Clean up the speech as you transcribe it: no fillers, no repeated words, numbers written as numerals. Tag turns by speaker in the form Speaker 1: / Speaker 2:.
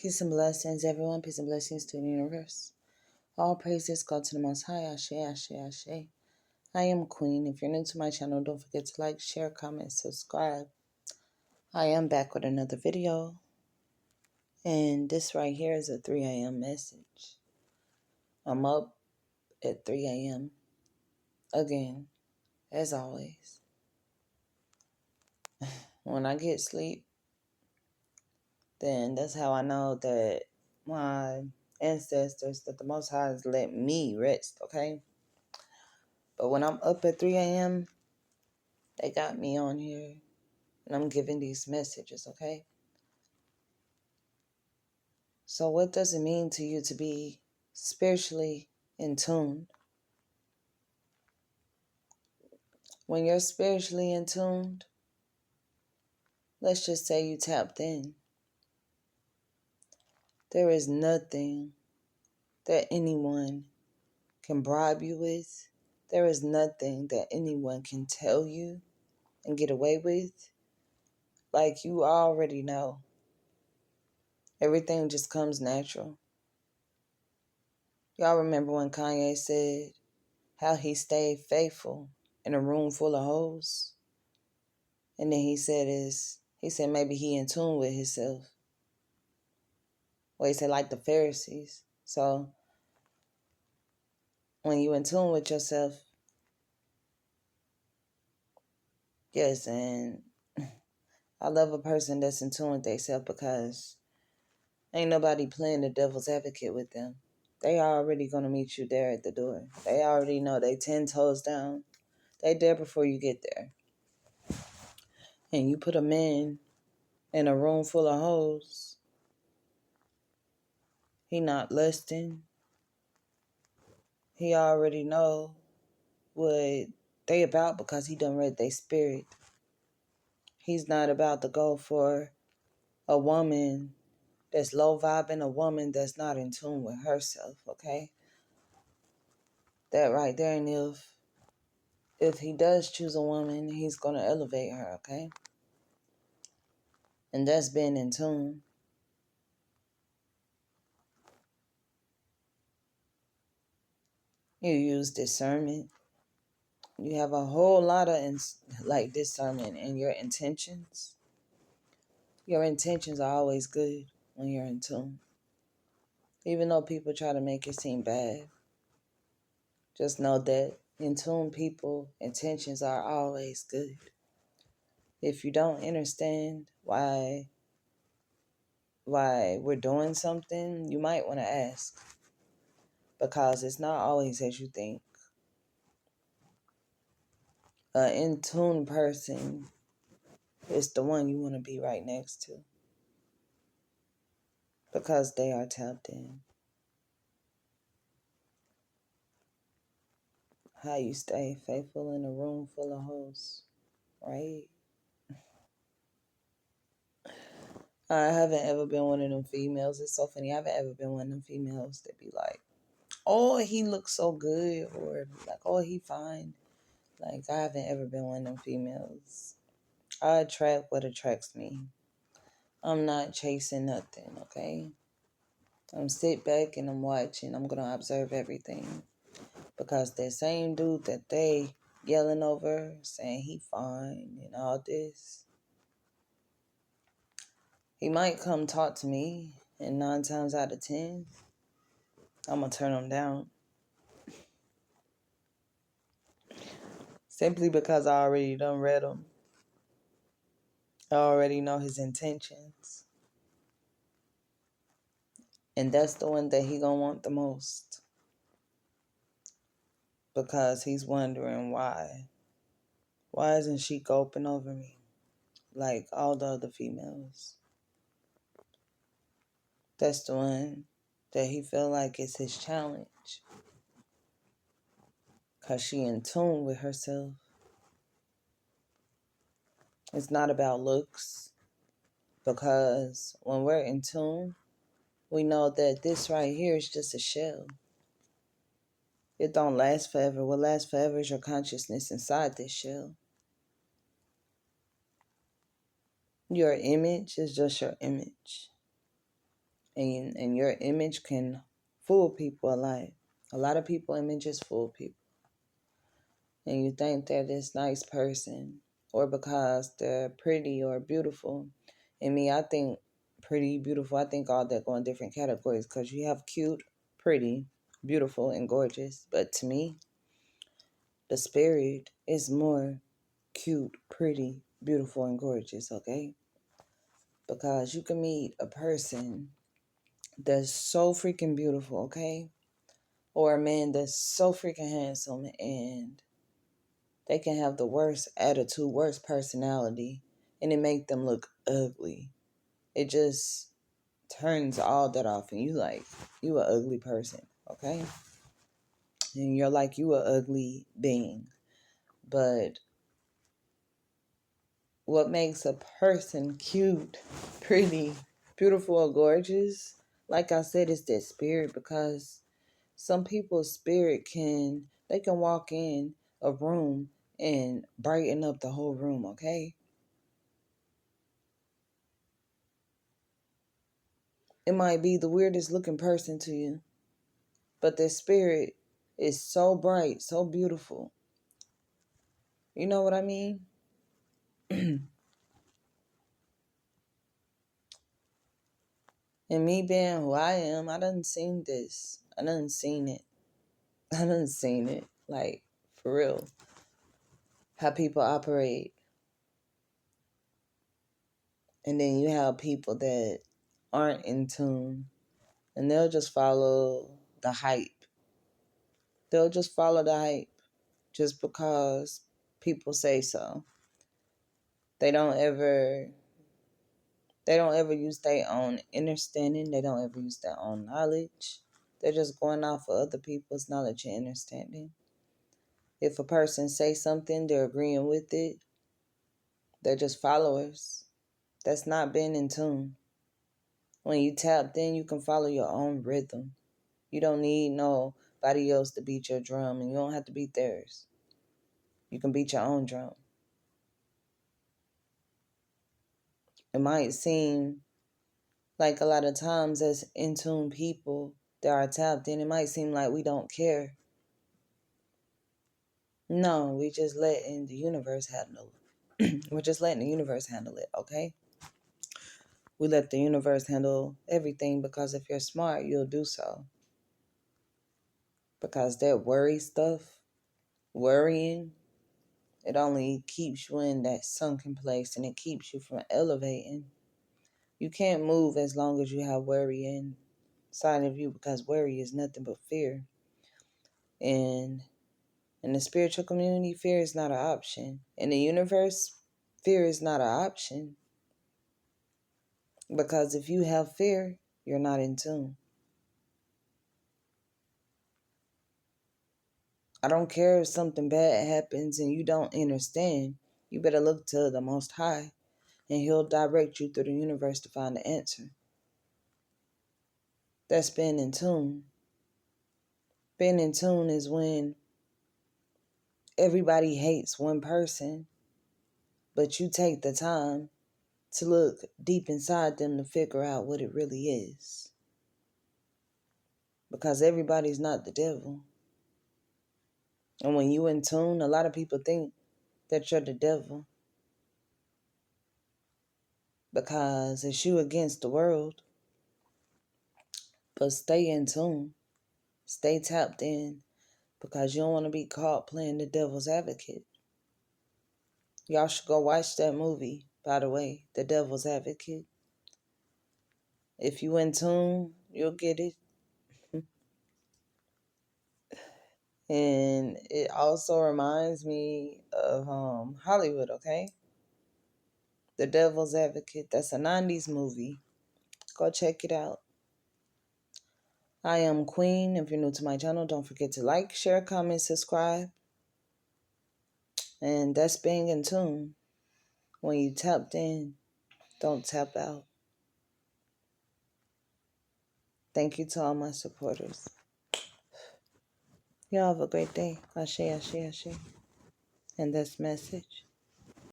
Speaker 1: Peace and blessings, everyone. Peace and blessings to the universe. All praises go to the Most High. Ashe, Ashe, Ashe. I am Queen. If you're new to my channel, don't forget to like, share, comment, subscribe. I am back with another video. And this right here is a 3 a.m. message. I'm up at 3 a.m. again, as always. When I get sleep, then that's how I know that my ancestors, that the Most High has let me rest, okay? But when I'm up at 3 a.m., they got me on here and I'm giving these messages, okay? So what does it mean to you to be spiritually in tune? When you're spiritually in tune, let's just say you tapped in. There is nothing that anyone can bribe you with. There is nothing that anyone can tell you and get away with. Like, you already know. Everything just comes natural. Y'all remember when Kanye said how he stayed faithful in a room full of hoes? And then he said maybe he in tune with himself. Well, he said like the Pharisees. So when you in tune with yourself, yes, and I love a person that's in tune with themselves, because ain't nobody playing the devil's advocate with them. They already gonna meet you there at the door. They already know they 10 toes down. They there before you get there. And you put a man in a room full of hoes, he not lusting. He already know what they about because he done read their spirit. He's not about to go for a woman that's low vibing, a woman that's not in tune with herself, okay? That right there, and if he does choose a woman, he's gonna elevate her, okay? And that's being in tune. You use discernment. You have a whole lot of discernment in your intentions. Your intentions are always good when you're in tune. Even though people try to make it seem bad, just know that in tune people, intentions are always good. If you don't understand why we're doing something, you might want to ask, because it's not always as you think. An in tune person is the one you want to be right next to, because they are tapped in. How you stay faithful in a room full of hoes, right? I haven't ever been one of them females. It's so funny. I haven't ever been one of them females that be like, oh, he looks so good, or like, oh, he fine. Like, I haven't ever been one of them females. I attract what attracts me. I'm not chasing nothing, okay? I'm sit back and I'm watching. I'm going to observe everything. Because that same dude that they yelling over, saying he fine and all this, he might come talk to me, and 9 times out of 10, I'm going to turn him down. Simply because I already done read him. I already know his intentions. And that's the one that he gonna want the most. Because he's wondering why. Why isn't she gulping over me like all the other females? That's the one that he feel like is his challenge. Because she in tune with herself. It's not about looks. Because when we're in tune, we know that this right here is just a shell. It don't last forever. What lasts forever is your consciousness inside this shell. Your image is just your image. And your image can fool people a lot. A lot of people images fool people. And you think they're this nice person, or because they're pretty or beautiful. And me, I think pretty, beautiful, I think all that go in different categories, because you have cute, pretty, beautiful, and gorgeous. But to me, the spirit is more cute, pretty, beautiful, and gorgeous, okay? Because you can meet a person that's so freaking beautiful, okay? Or a man that's so freaking handsome, and they can have the worst attitude, worst personality, and it make them look ugly. It just turns all that off, and you an ugly person, okay? And you're like, you an ugly being. But what makes a person cute, pretty, beautiful, or gorgeous, like I said, is their spirit. Because some people's spirit they can walk in a room and brighten up the whole room, okay? It might be the weirdest looking person to you, but their spirit is so bright, so beautiful. You know what I mean? And me being who I am, I done seen this. I done seen it. I done seen it. Like, for real. How people operate. And then you have people that aren't in tune. And they'll just follow the hype. They'll just follow the hype just because people say so. They don't ever use their own understanding. They don't ever use their own knowledge. They're just going off of other people's knowledge and understanding. If a person says something, they're agreeing with it. They're just followers. That's not being in tune. When you tap in, you can follow your own rhythm. You don't need nobody else to beat your drum, and you don't have to beat theirs. You can beat your own drum. It might seem like a lot of times as in tune people that are tapped in, it might seem like we don't care. No, we just letting the universe handle it. We're just letting the universe handle it, okay? We let the universe handle everything, because if you're smart, you'll do so. Because that worrying, it only keeps you in that sunken place, and it keeps you from elevating. You can't move as long as you have worry inside of you, because worry is nothing but fear. And in the spiritual community, fear is not an option. In the universe, fear is not an option. Because if you have fear, you're not in tune. I don't care if something bad happens and you don't understand. You better look to the Most High, and He'll direct you through the universe to find the answer. That's being in tune. Being in tune is when everybody hates one person, but you take the time to look deep inside them to figure out what it really is. Because everybody's not the devil. And when you in tune, a lot of people think that you're the devil, because it's you against the world. But stay in tune. Stay tapped in, because you don't want to be caught playing the devil's advocate. Y'all should go watch that movie, by the way, The Devil's Advocate. If you in tune, you'll get it. And it also reminds me of Hollywood, okay? The Devil's Advocate. That's a 90s movie. Go check it out. I am Queen. If you're new to my channel, don't forget to like, share, comment, subscribe. And that's being in tune. When you tapped in, don't tap out. Thank you to all my supporters. Y'all have a great day. Ashe, ashe, ashe. And this message.